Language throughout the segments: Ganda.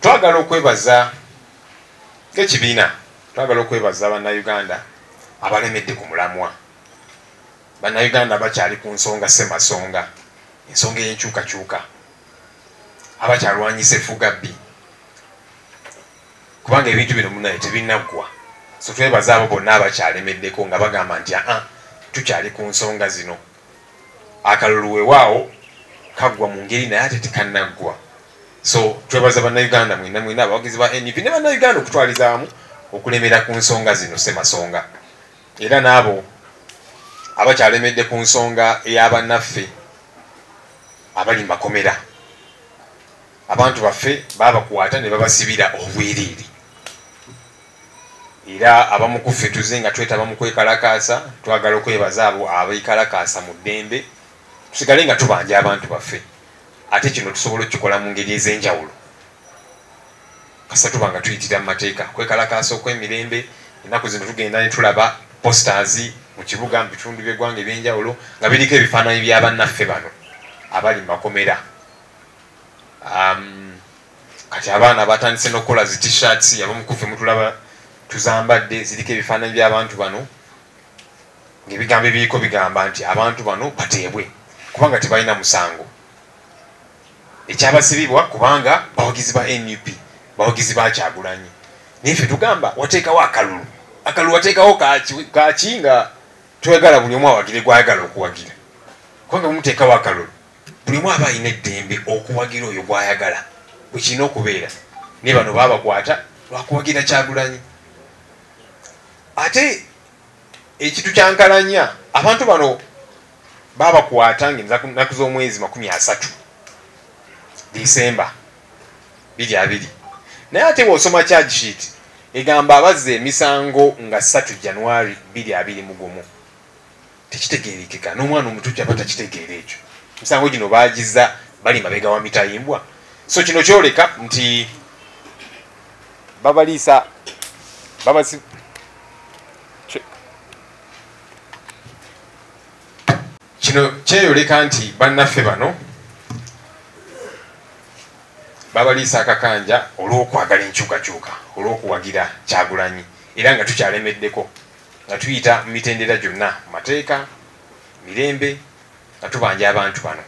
twagala okwebaza ng'ekibiina twagala okwebaza bannayuganda abalemedde ku mulamwa, bannayuganda bakyali ku nsonga semasonga, ensonga ey'enkyukakyuka, abakyalwanyisa effugabbi, kubanga ebintu bino munaye tebinaggwa. So twebaza abo bonna abakyalemeddeko nga bagamba nti tukyali ku nsonga zino. Akalulu weewaawo kaggwa mu ngeri naye ate tekannaggwa. So twebaza bannayuganda mwina abawagizi ba NUP ne bannayuganda okutwalizaamu okulemera ku nsonga zino semasonga, era n'abo abakyalemedde ku nsonga ey'abannaffe abali mu makomera. Abantu baffe babakwata ne babasibira obwereere, era abamu ku ffe tuze nga twetaba mu kwekalakaasa. Twagala okwebaza abo abeekalakaasa mu ddembe, tusigale nga tubanja abantu baffe. Ate kino tusobola okukikola mu ngeri ez'enjawulo kasita tuba nga tuyitira mu mateeka. Kwekalakaasa okw'emirembe, ennaku zino tugenda ne tulaba posters mu kibuga mu bitundu by'eggwanga eby'enjawulo nga biriko ebifaananyi by'abannaffe bano abali mu makomera. Kati abaana batandise n'okukola zi t-shirts, abamu ku ffe mutulaba tuzambadde, ziriko ebifaananyi by'abantu bano ng'ebigambo ebiriko bigamba nti abantu bano bateebwe kubanga tebalina musango. Ekyabasibibwa kubanga bawagizi ba NUP, bawagizi ba Kyagulanyi. Naye ffe tugamba wateekawo akalulu. Akalulu wateekawo kaki nga twegala buli omu awagire gwayagala okuwagira. Kubanga bumuteekawo akalulu, buli omu aba alina eddembe okuwagira oyo gwayagala bwe kirina okubeera. Ne bano baabakwata lwakuwagira Kyagulanyi. Ate ekintu kyankalanya, abantu bano baabakwata ng'ennaku z'omwezi 30 Disemba 2020. Naye ate bw'osoma charge sheet egamba abazze emisango nga 3 January 2021. Tekitegeerekeka, n'omwana omuto kyaba takitegeera ekyo. Emisango gino baagizza bali mabega wa mitayimbwa. So kino kyoleka nti babaliisa kino kyeyoleka nti bannaffe bano babaliisa akakanja olw'okwagala enkyukakyuka, olw'okuwagira Kyagulanyi, era nga tukyalemeddeko nga tuyita mu mitendera gyonna, mu mateeka, mirembe, nga tubanja abantu bano.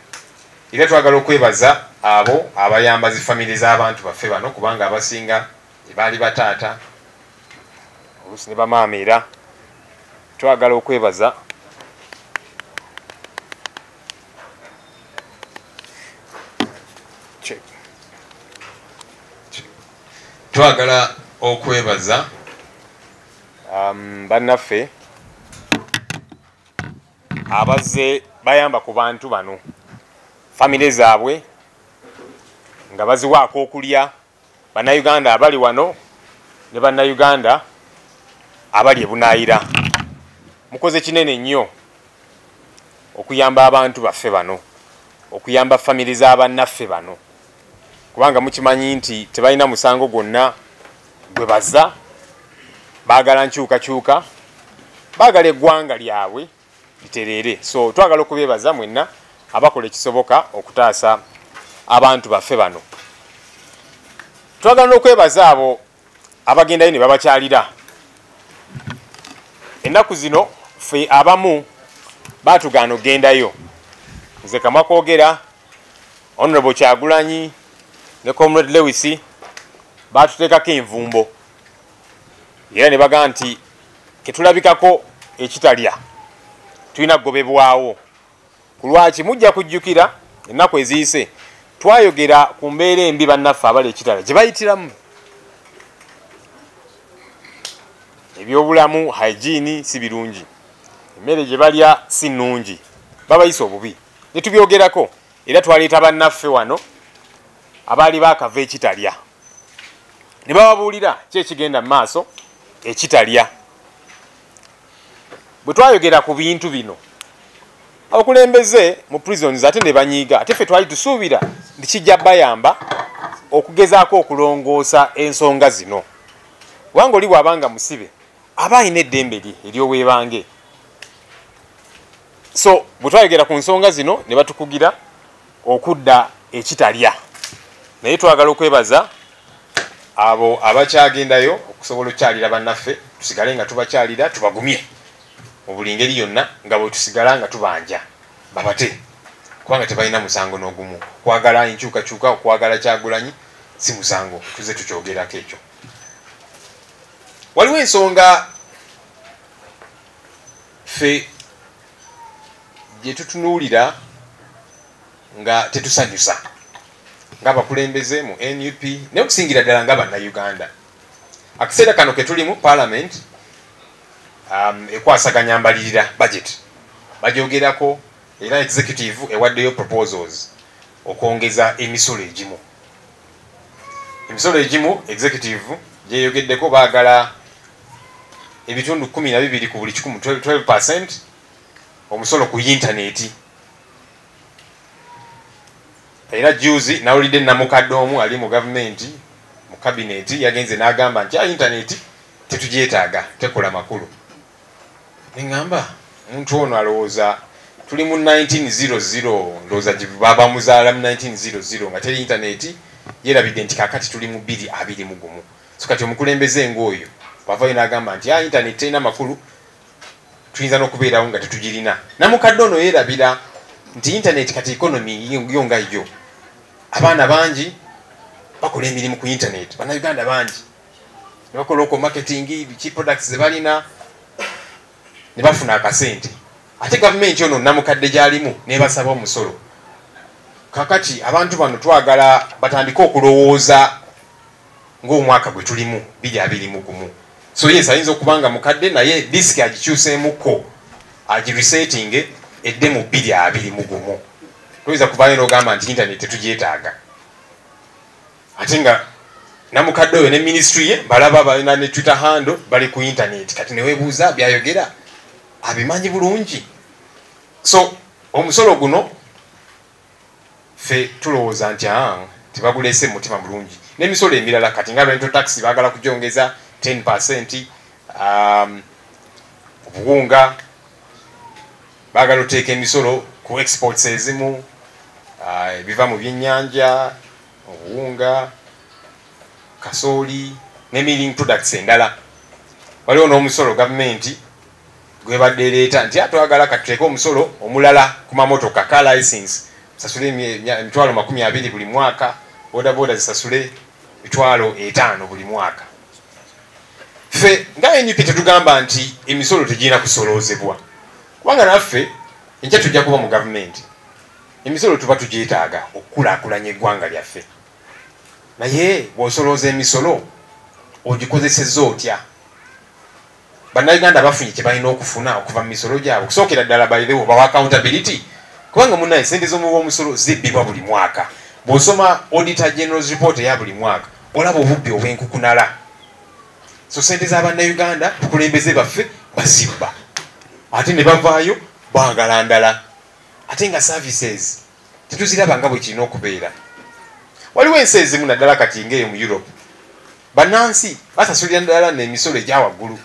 Era twagala okwebaza abo abayamba zi famire z'abantu baffe bano, kubanga abasinga baali bataata oluusi ne bamaama. Era twagala okwebaza bannaffe abazze bayamba ku bantu bano, famire zaabwe nga baziwaako okulya, bannayuganda abali wano ne bannayuganda abali ebunaayira. Mukoze kinene nnyo okuyamba abantu baffe bano, okuyamba famire z'abannaffe bano, kubanga mukimanyi nti tebalina musango gwonna gwe bazza. Baagala nkyukakyuka, baagala eggwanga lyabwe litereere. So twagala okubeebaza mwenna abakola ekisoboka okutaasa abantu baffe bano. Twagala n'okwebaza abo abagendayo ne babakyalira. Ennaku zino ffe abamu baatugaana okgendayo. Nze kamwa koogera, Honorable Kyagulanyi ne Comrade Lewis baatuteekako envumbo, era ne bagaa nti ketulabikako ekitalya tulina kugobebwawo. Ku lwaki mujja kujjukira ennaku eziyise twayogera ku mbeera embi bannaffe abali ekitalya gye bayitiramu. Ebyobulamu, hygiene si birungi, emmere gye balya si nnungi, babayisa obubi. Ne tubyogerako, era twaleeta bannaffe wano abaali baakava ekitalya ne bababuulira ki ekigenda mu maaso ekitalya. Bwe twayogera ku bintu bino, abakulembeze mu prisons ate ne banyiiga. Ate ffe twali tusuubira nti kijja bayamba okugezaako okulongoosa ensonga zino. Kubanga oli bw'abanga musibe aba alina eddembe lye ery'obwebange. So bwe twayogera ku nsonga zino ne batukugira okudda ekitalya. Naye twagala okwebaza abo abakyagendayo okusobola okyalira bannaffe tusigale nga tubakyalira tubagumye mu buli ngeri yonna nga bwe tusigala nga tubanja babate kubanga tebalina musango n'ogumu kwagala enkyukakyuka okwagala Kyagulanyi si musango tuze tukyogerako ekyo. Waliwo ensonga ffe gye tutunuulira nga tetusanyusa ng'abakulembeze mu NUP naye okusingira ddala nga bannayuganda. Akaseera kano ke tuli mu Parliament ekwasaganya mbalirira budget bagyogerako era executive ewaddeyo proposals okwongeza emisolo egimu. Emisolo egimu executive gyeyogeddeko baagala ebitundu 12 ku buli 12% omusolo ku yintaneti. Era juzi nawulidde namukadde omu ali mu gavumenti mu kabineti yagenze n'agamba nti yintaneti tetugyetaaga tekola makulu. Neŋŋamba omuntu ono alowooza tuli mu 1900 ndowooza baba muzaala mu 1900 nga teri yintaneti yerabidde nti kakati tuli mu 2021. So kati omukulembeze ng'oyo bavayo n'agamba nti yintaneti terina makulu tuyinza n'okubeerawo nga tetugirina. Namukadde ono yeerabira nti yintaneti kati ikonomi yo nga yo. Abaana bangi bakola emirimu ku yintaneti, bannayuganda bangi ne bakola oko marketing biki products ze balina ne bafuna akasente. Ate gavumenti ono namukadde gy'alimu n'ebasaba omusolo. Kakati abantu bano twagala batandike okulowooza ng'omwaka gwe tulimu 2021. So yes, ayinza okubanga mukadde naye disiki agikyuseemukko agiresetting edde mu 2021. Toyinza kuvaayo n'ogamba nti internet tetugyetaaga. Ate nga namukadde oyo ne ministry ye balaba balina ne Twitter handle bali ku internet. Kati ne weebuuza byayogera abimanyi bulungi. So omusolo guno ffe tulowooza nti tebagulese mu mutima bulungi. N'emisolo emirala kati nga rental tax baagala kugyongeza 10%, obuwunga baagala oteeka emisolo ku exports ezimu, ebiva mu byennyanja, obuwunga, kasooli ne milling products endala. Waliwo n'omusolo gavumenti gwebadde ereeta nti atwagala katuteeke omusolo omulala ku mamotoka car license sasule emitwalo 20 buli mwaka, boda boda zisasule emitwalo 5 buli mwaka. Ffe nga NUP tetugamba nti emisolo tegirina kusoloozebwa kubanga naffe enkya tujja kuba mu gavumenti. Emisolo tuba tugyetaaga okukulaakulanya eggwanga lyaffe, naye bw'osolooza emisolo ogikozesezza otya? Bannayuganda bafunye kye balina okufuna okuva mu misolo gyabwe. Okusookera ddala balirewo bawa accountability kubanga munnaye sente z'omuba omusolo zibbibwa buli mwaka. Bw'osoma Auditor General's report eya buli mwaka olaba obubbi obw'enkukunala. So sente z'abannayuganda bukulembeze baffe bazibba ate ne bavaayo baagala ndala, ate nga services tetuziraba nga bwe kirina okubeera. Waliwo ensi ezimu naddala kati ng'eyo mu Europe bannansi basasulira ddala n'emisolo egya waggulu,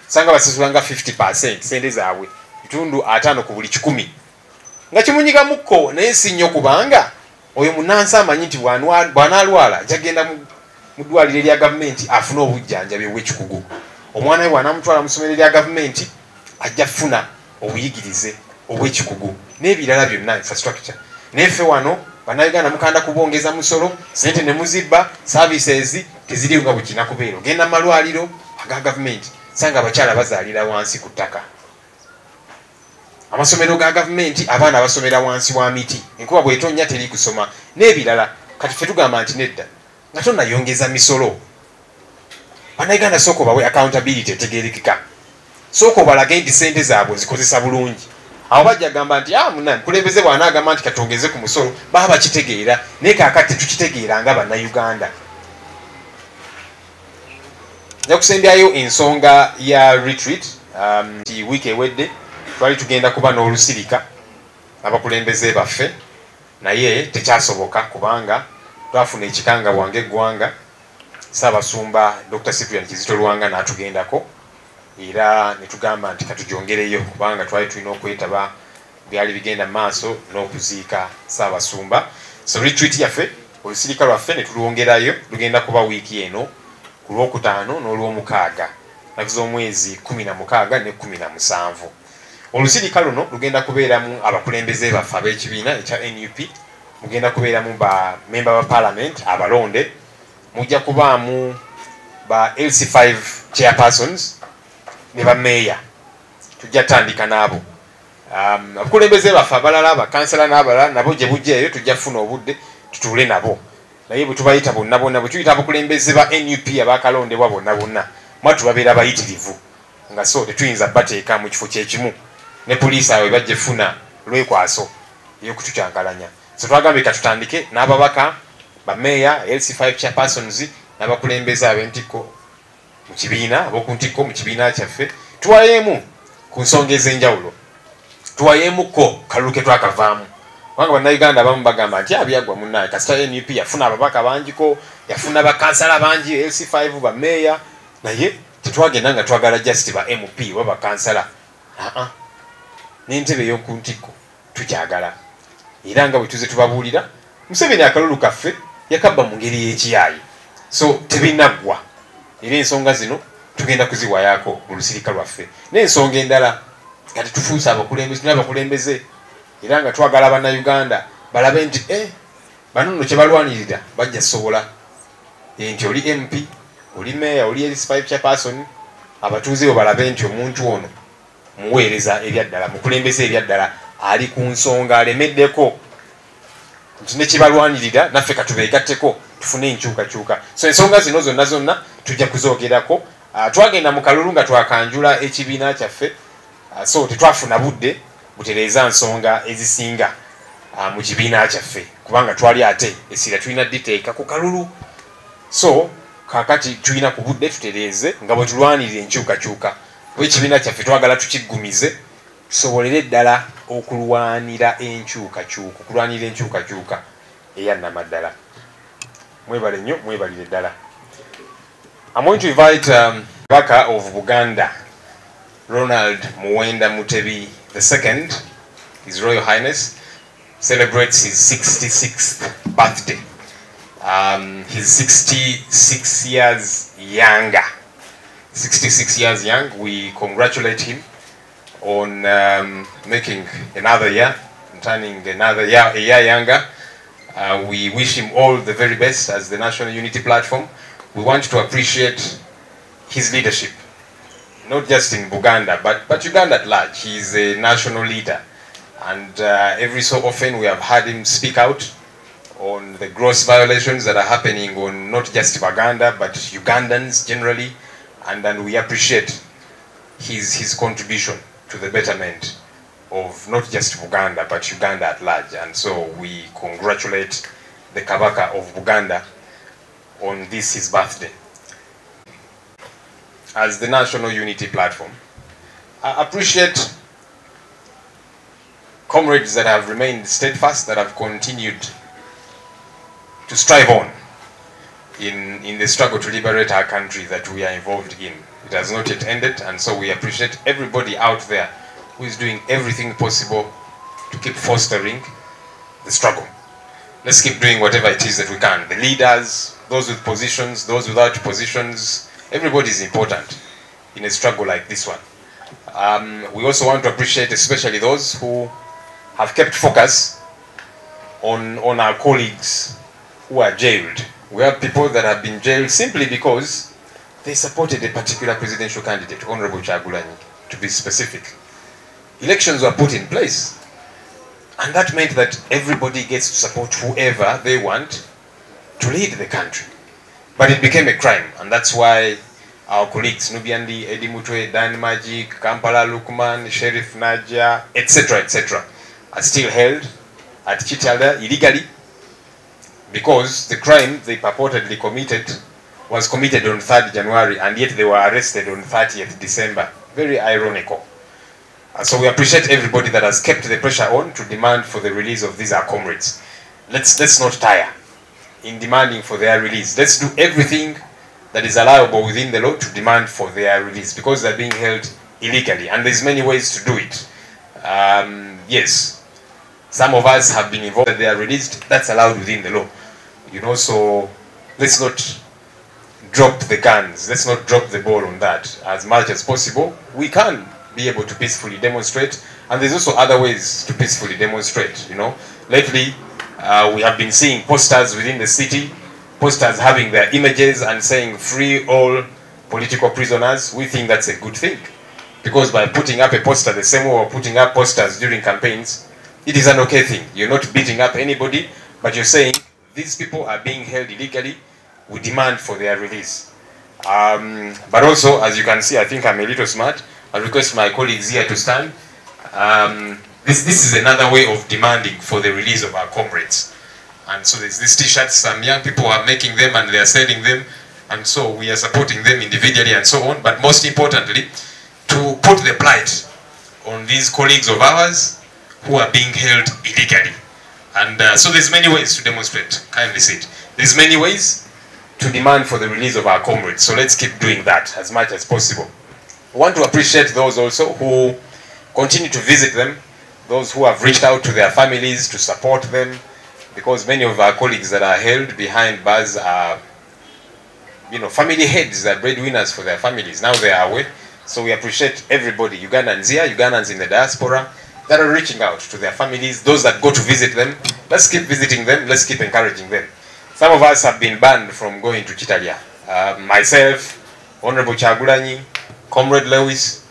sanga basasula nga 50% sente zaabwe bitundu 5 ku buli 100 nga kimunyigamukko. Naye si nnyo kubanga oyo munnansi amanyi nti bw'anaalwala ajja genda mu ddwaliro erya gavumenti afune obujjanjabi obw'ekikugu. Omwana we bw'anaamutwala mu ssomero erya gavumenti ajja kufuna obuyigirize obw'ekikugu n'ebirala byonna infrastructure. Naye ffe wano bannayuganda mukanda kubongeza musolo, sente ne muzibba, services teziriwo nga bwe kirina kubeera. Ogenda mu malwaliro aga gavumenti sanga abakyala bazaalira wansi ku ttaka. Amasomero ga gavumenti abaana basomera wansi wa miti, enkuba bw'etonnya teri kusoma n'ebirala. Kati ffe tugamba nti nedda nga tonnayongeza misolo. Bannayuganda sooka bawe accountability etegeerekeka, sooka obalage nti sente zaabwe zikozesa bulungi. Awo bajja gamba nti munnaye mukulembeze bw'anaagamba nti katongeze ku musolo baba bakitegeera, naye kaakati tetukitegeera nga bannayuganda. Nja kusembyayo ensonga ya retreat. Wiiki ewedde twali tugenda kuba n'olusirika abakulembeze baffe, naye tekyasoboka kubanga twafuna ekikangabwa ng'eggwanga. Ssaabasumba Dr. Cyprian Kizito Lwanga n'atugendako era ne tugamba nti katugyongereyo kubanga twali tulina okwetaba byali bigenda maaso n'okuziika Ssaabasumba. So retreat yaffe olusirika lwaffe ne tulwongerayo lugenda kuba wiiki eno ku Lwokutaano n'Olwomukaaga nnaku z'omwezi 16 ne 17. Olusirika luno lugenda kubeeramu abakulembeze baffe ab'ekibiina ekya NUP, mugenda kubeeramu ba member ba parliament abalonde, mujja kubaamu ba LC5 chairpersons ne ba mayor. Tujja tandika nabo. Abakulembeze baffe abalala bakansala n'abalala nabo gye bujja eyo tujja kufuna obudde tutuule nabo. Naye bwe tubayita bonna bonna bwe tuyita abakulembeze ba NUP abakalondebwa bonna bonna mwatu babeera bayitirivu nga so tetuyinza bateeka mu kifo kyekimu ne poliisi awe bajja funa lwekwaso ey'okutukyankalanya. So twagambye katutandike n'ababaka ba mayor, LC5 chairpersons n'abakulembeze ab'entikko mu kibiina ab'oku ntikko mu kibiina kyaffe tuwayeemu ku nsonga ez'enjawulo, tuwayeemukko kalulu ke twakavaamu. Kubanga bannayuganda abamu bagamba nti abyagwa munnaye kasita NUP yafuna ababaka bangiko, yafuna bakansala bangi, LC5 ba mayor, naye tetwagenda nga twagala just ba MP oba bakansala. N'entebe ey'oku ntikko tukyagala. Era nga bwe tuze tubabuulira, Museveni akalulu kaffe yakabba mu ngeri y'ekiyaayi. So tebinaggwa. Era ensonga zino tugenda kuziwayaako mu lusirika lwaffe. N'ensonga endala kati tufuuse abakulembeze n'abakulembeze era nga twagala bannayuganda balabe nti bano nno kye balwanirira bajja sobola. Nti oli MP, oli mayor, oli LC5 chairperson, abatuuze bo balabe nti omuntu ono muweereza ebyaddala, mukulembeze ebyaddala, ali ku nsonga alemeddeko nti ne kibalwanirira naffe katubeegatteko tufune enkyukakyuka. So ensonga zino zonna zonna tujja kuzoogerako. Twagenda mu kalulu nga twakanjula ekibiina kyaffe, so tetwafuna budde butereeza nsonga ezisinga mu kibiina kyaffe kubanga twali ate essira tulina diteeka ku kalulu. So kakati tulina ku budde tutereeze nga bwe tulwanirira enkyukakyuka. Ekibiina kyaffe twagala tukiggumize tusobolere ddala okulwanira enkyukakyuka, okulwanira enkyukakyuka eyannamaddala. Mwebale nnyo, mwebalire ddala. I'm going to invite Kabaka of Buganda, Ronald Muwenda Mutebi II, His Royal Highness, celebrates his 66th birthday. He's 66 years younger. 66 years young. We congratulate him on making another year, turning another year, a year younger. We wish him all the very best as the National Unity Platform. We want to appreciate his leadership, not just in Buganda, but Uganda at large. He is a national leader. And every so often we have had him speak out on the gross violations that are happening on not just Buganda, but Ugandans generally. And then we appreciate his contribution to the betterment of not just Buganda, but Uganda at large. And so we congratulate the Kabaka of Buganda on this, his birthday. As the National Unity Platform, I appreciate comrades that have remained steadfast, that have continued to strive on in the struggle to liberate our country that we are involved in. It has not yet ended, and so we appreciate everybody out there who is doing everything possible to keep fostering the struggle. Let's keep doing whatever it is that we can. The leaders, those with positions, those without positions, everybody is important in a struggle like this one. We also want to appreciate especially those who have kept focus on our colleagues who are jailed. We have people that have been jailed simply because they supported a particular presidential candidate, Honorable Chagulanyi, to be specific. Elections were put in place, and that meant that everybody gets to support whoever they want to lead the country. But it became a crime, and that's why our colleagues, Nubian Lee, Eddie Mutwe, Dan Magic, Kampala Lukman, Sheriff Naja, etc., are still held at Chitalda illegally because the crime they purportedly committed was committed on 3rd January, and yet they were arrested on 30th December. Very ironical. So we appreciate everybody that has kept the pressure on to demand for the release of these our comrades. Let's not tire in demanding for their release. Let's do everything that is allowable within the law to demand for their release, because they're being held illegally, and there's many ways to do it. Yes, some of us have been involved that they are released. That's allowed within the law, you know. So let's not drop the guns. Let's not drop the ball on that. As much as possible, we can be able to peacefully demonstrate, and there's also other ways to peacefully demonstrate. You know, lately we have been seeing posters within the city, posters having their images and saying "free all political prisoners." We think that's a good thing, because by putting up a poster the same way we're putting up posters during campaigns, it is an okay thing. You're not beating up anybody, but you're saying these people are being held illegally. We demand for their release. But also, as you can see, I think I'm a little smart. I'll request my colleagues here to stand. This is another way of demanding for the release of our comrades. And so there's these t-shirts, some young people are making them and they are selling them. And so we are supporting them individually and so on. But most importantly, to put the plight on these colleagues of ours who are being held illegally. And so there's many ways to demonstrate, kindly sit. There's many ways to demand for the release of our comrades. So let's keep doing that as much as possible. I want to appreciate those also who continue to visit them, those who have reached out to their families to support them, because many of our colleagues that are held behind bars are, you know, family heads, are breadwinners for their families. Now they are away. So we appreciate everybody, Ugandans here, Ugandans in the diaspora, that are reaching out to their families, those that go to visit them. Let's keep visiting them, let's keep encouraging them. Some of us have been banned from going to Chitalia. Myself, Honorable Chagulanyi, Comrade Lewis,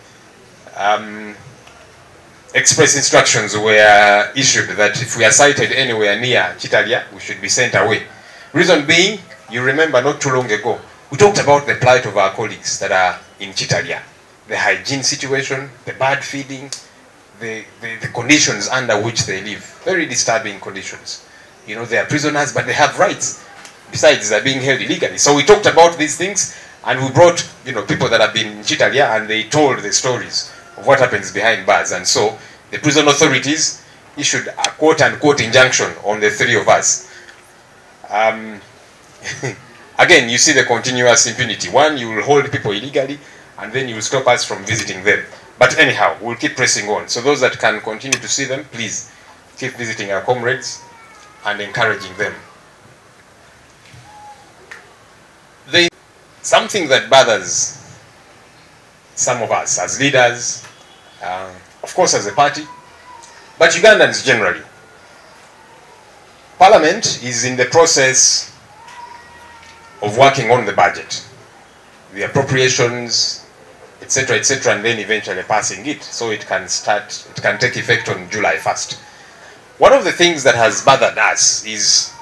express instructions were issued that if we are sighted anywhere near Chitalia, we should be sent away. Reason being, you remember not too long ago, we talked about the plight of our colleagues that are in Chitalia. The hygiene situation, the bad feeding, the conditions under which they live. Very disturbing conditions. You know, they are prisoners, but they have rights. Besides, they're being held illegally. So we talked about these things, and we brought, you know, people that have been in Chitalia, and they told the stories of what happens behind bars. And so the prison authorities issued a quote-unquote injunction on the three of us. Again, you see the continuous impunity. One, you will hold people illegally, and then you will stop us from visiting them. But anyhow, we'll keep pressing on. So those that can continue to see them, please keep visiting our comrades and encouraging them. Something that bothers some of us as leaders, of course as a party, but Ugandans generally. Parliament is in the process of working on the budget, the appropriations, etc., etc., and then eventually passing it so it can take effect on July 1st. One of the things that has bothered us is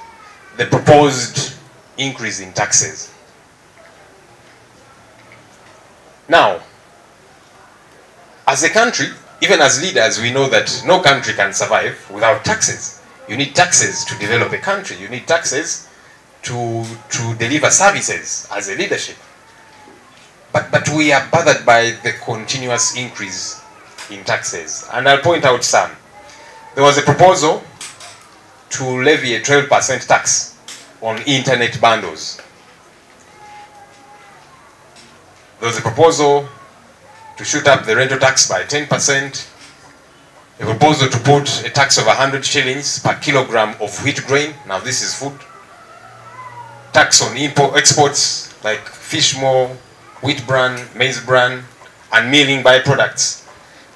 the proposed increase in taxes. Now, as a country, even as leaders, we know that no country can survive without taxes. You need taxes to develop a country. You need taxes to deliver services as a leadership. But we are bothered by the continuous increase in taxes. And I'll point out some. There was a proposal to levy a 12% tax on internet bundles. There was a proposal to shoot up the rental tax by 10%. A proposal to put a tax of 100 shillings per kilogram of wheat grain. Now this is food. Tax on exports like fish meal, wheat bran, maize bran, and milling byproducts.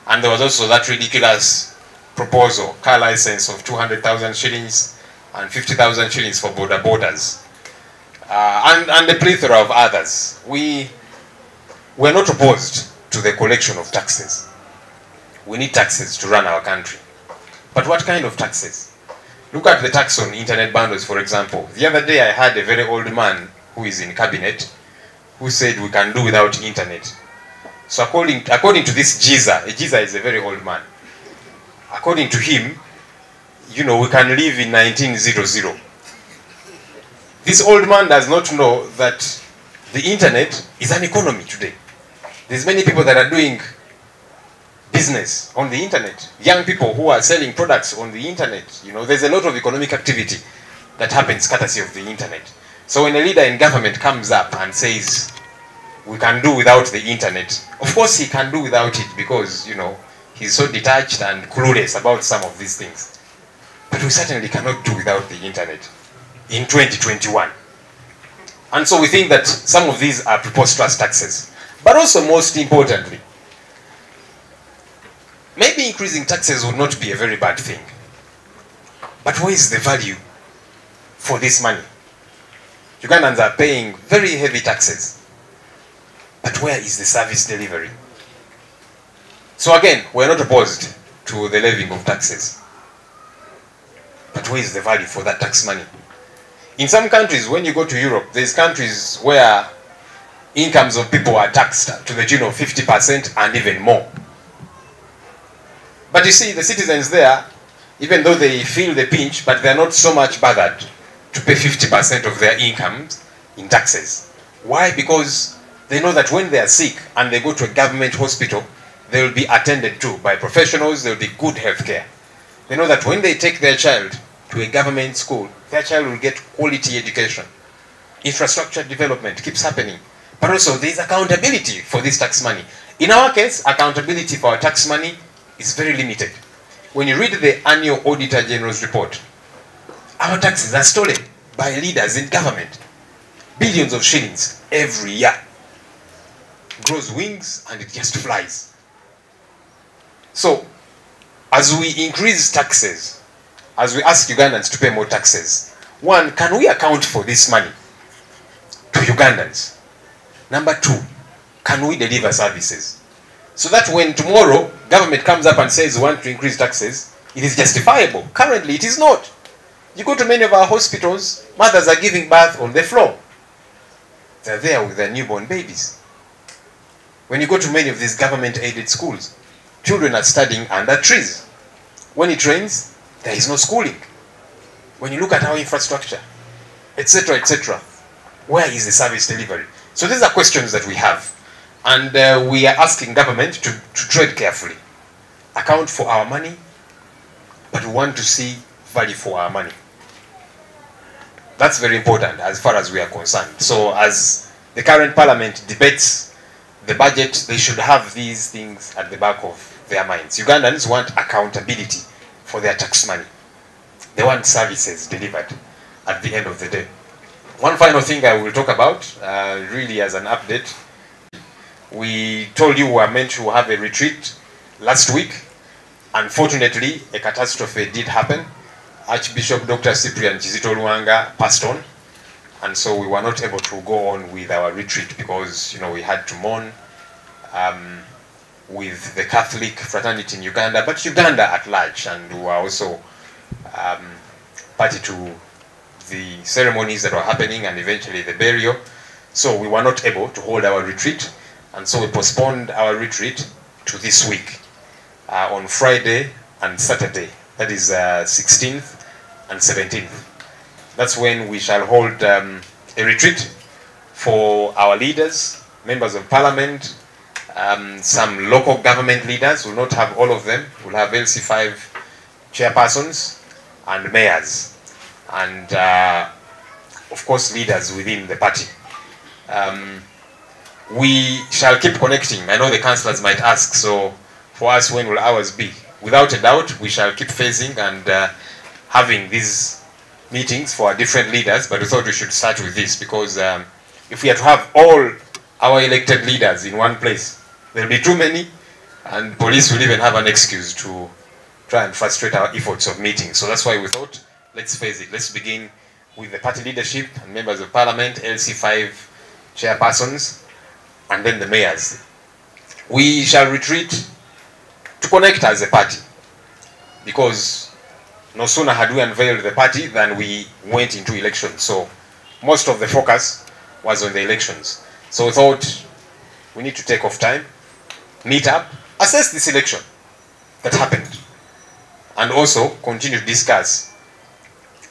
And there was also that ridiculous proposal, car license of 200,000 shillings and 50,000 shillings for border borders. And a plethora of others. We're not opposed to the collection of taxes. We need taxes to run our country. But what kind of taxes? Look at the tax on internet bundles, for example. The other day I had a very old man who is in cabinet who said we can do without internet. So according to this Giza is a very old man. According to him, you know, we can live in 1900. This old man does not know that the internet is an economy today. There's many people that are doing business on the internet. Young people who are selling products on the internet. You know, there's a lot of economic activity that happens courtesy of the internet. So when a leader in government comes up and says, we can do without the internet, of course he can do without it because, you know, he's so detached and clueless about some of these things. But we certainly cannot do without the internet in 2021. And so we think that some of these are preposterous taxes. But also, most importantly, maybe increasing taxes would not be a very bad thing. But where is the value for this money? Ugandans are paying very heavy taxes. But where is the service delivery? So again, we're not opposed to the levying of taxes. But where is the value for that tax money? In some countries, when you go to Europe, there's countries where incomes of people are taxed to the tune of 50% and even more. But you see, the citizens there, even though they feel the pinch, but they're not so much bothered to pay 50% of their incomes in taxes. Why? Because they know that when they are sick and they go to a government hospital, they will be attended to by professionals, there will be good health care. They know that when they take their child to a government school, their child will get quality education. Infrastructure development keeps happening. But also, there is accountability for this tax money. In our case, accountability for our tax money is very limited. When you read the annual Auditor General's report, our taxes are stolen by leaders in government. Billions of shillings every year. Grows wings and it just flies. So, as we increase taxes, as we ask Ugandans to pay more taxes, one, can we account for this money to Ugandans? Number two, can we deliver services? So that when tomorrow government comes up and says we want to increase taxes, it is justifiable. Currently, it is not. You go to many of our hospitals, mothers are giving birth on the floor. They're there with their newborn babies. When you go to many of these government-aided schools, children are studying under trees. When it rains, there is no schooling. When you look at our infrastructure, etc., etc., where is the service delivery? So these are questions that we have. And we are asking government to tread carefully. Account for our money, but we want to see value for our money. That's very important as far as we are concerned. So as the current parliament debates the budget, they should have these things at the back of their minds. Ugandans want accountability for their tax money. They want services delivered at the end of the day. One final thing I will talk about, really as an update. We told you we were meant to have a retreat last week. Unfortunately, a catastrophe did happen. Archbishop Dr. Cyprian Kizito Luanga passed on. And so we were not able to go on with our retreat because, we had to mourn with the Catholic fraternity in Uganda, but Uganda at large. And we were also party to the ceremonies that were happening and eventually the burial. So we were not able to hold our retreat. And so we postponed our retreat to this week, on Friday and Saturday. That is 16th and 17th. That's when we shall hold a retreat for our leaders, members of parliament, some local government leaders. We'll not have all of them. We'll have LC5 chairpersons and mayors. And of course leaders within the party. We shall keep connecting. I know the councillors might ask, so for us, when will ours be? Without a doubt, we shall keep facing and having these meetings for our different leaders, but we thought we should start with this because if we are to have all our elected leaders in one place, there will be too many, and police will even have an excuse to try and frustrate our efforts of meetings. So that's why we thought, let's face it, let's begin with the party leadership and members of parliament, LC5 chairpersons, and then the mayors. We shall retreat to connect as a party, because no sooner had we unveiled the party than we went into elections. So most of the focus was on the elections. So we thought we need to take off time, meet up, assess this election that happened, and also continue to discuss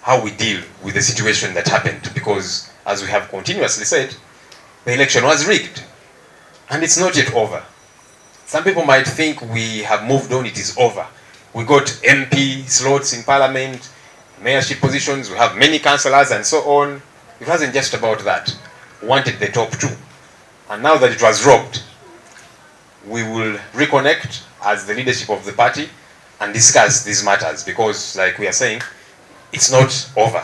how we deal with the situation that happened, because as we have continuously said, the election was rigged. And it's not yet over. Some people might think we have moved on, it is over. We got MP slots in parliament, mayorship positions, we have many councillors and so on. It wasn't just about that. We wanted the top two. And now that it was robbed, we will reconnect as the leadership of the party and discuss these matters, because like we are saying, it's not over.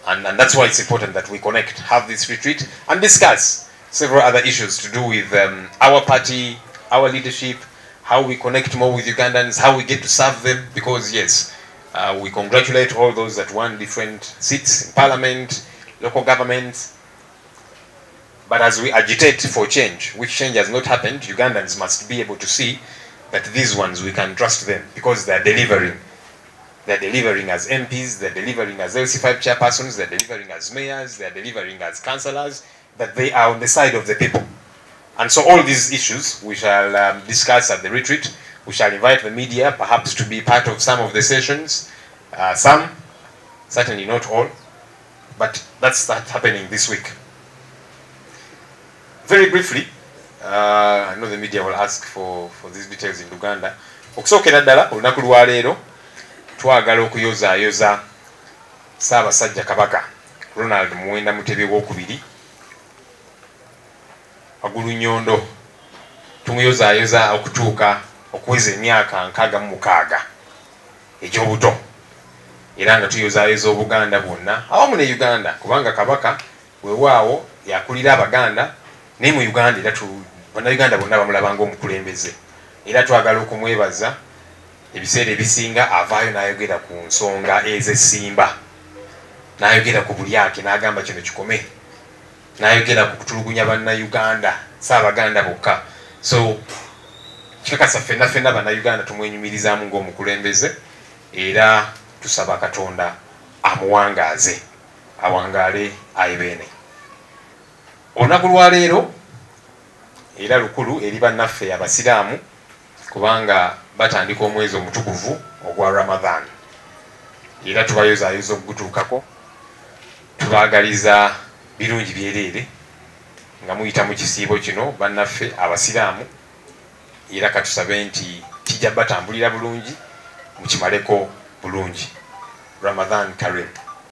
And that's why it's important that we connect, have this retreat, and discuss several other issues to do with our party, our leadership, how we connect more with Ugandans, how we get to serve them, because yes, we congratulate all those that won different seats in parliament, local governments. But as we agitate for change, which change has not happened, Ugandans must be able to see that these ones, we can trust them because they're delivering. They're delivering as MPs, they're delivering as LC5 chairpersons, they're delivering as mayors, they're delivering as councillors, that they are on the side of the people. And so all these issues we shall discuss at the retreat. We shall invite the media perhaps to be part of some of the sessions. Some, certainly not all, but that's happening this week. Very briefly, I know the media will ask for these details in Uganda. Okusookera ddala olunaku lwa leero twagala okuyozaayoza Ssaabasajja Kabaka Ronald Muwenda Mutebi II Waggulu Nnyondo. Tumuyozaayoza okutuuka okuweza emyaka 66 egy'obuto, era nga tuyozaayoza Obuganda bwonna awamu ne Uganda, kubanga Kabaka weewaawo yakulira Abaganda ne mu Uganda, era Bannayuganda bonna bamulaba ng'omukulembeze, era twagala okumwebaza. Ebiseera ebisinga avaayo n'ayogera ku nsonga ez'essimba, n'ayogera ku bulyake, n'agamba kino kikome, n'ayogera ku kutulugunya Bannayuganda, si Abaganda bokka. So kikakasa ffenna Bannayuganda tumwenyumirizaamu ng'omukulembeze, era tusaba Katonda amuwangaaze, awangaale ayibeene. Olunaku lwa leero era lukulu eri bannaffe Abasiraamu, kubanga batandika omwezi omutukuvu ogwa Ramadan, era tubayozaayoza okugutuukako. Tubaagaliza birungi byereere nga muyita mu kisiibo kino bannaffe Abasiraamu, era katusabe nti kijja batambulira bulungi, mukimaleko bulungi. Ramadan Kareem.